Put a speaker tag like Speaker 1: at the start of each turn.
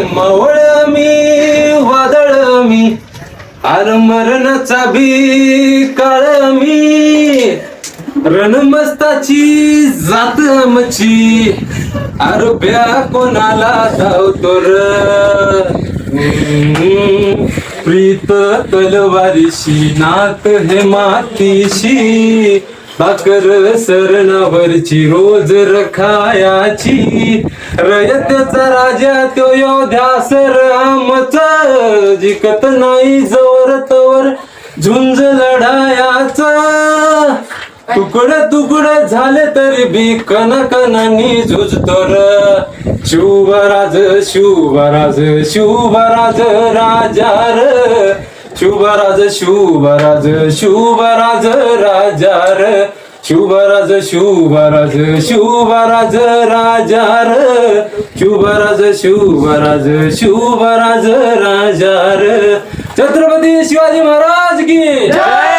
Speaker 1: मावळ मी वादळ मी आर मरणाचा भी काळ मी रणमस्ताची जात आमची आरोग्या कोणाला धावतो र प्रीत तलवारीशी नात हे मातीशी भाकर सरणावरची रोज रखायाची रयतेचा राजा तो योद्धा सर आमचा जिकत नाही जोर तवर झुंज लढायाचा तुकडे झाले तरी बी कणाकणांनी झुजतो र शिवराज शिवराज शिवराज राजा र शिवराज शिवराज शिवराज राजा र शिवराज शिवराज शिवराज राजा र शिवराज शिवराज शिवराज राजा र छत्रपती शिवाजी महाराज की जय.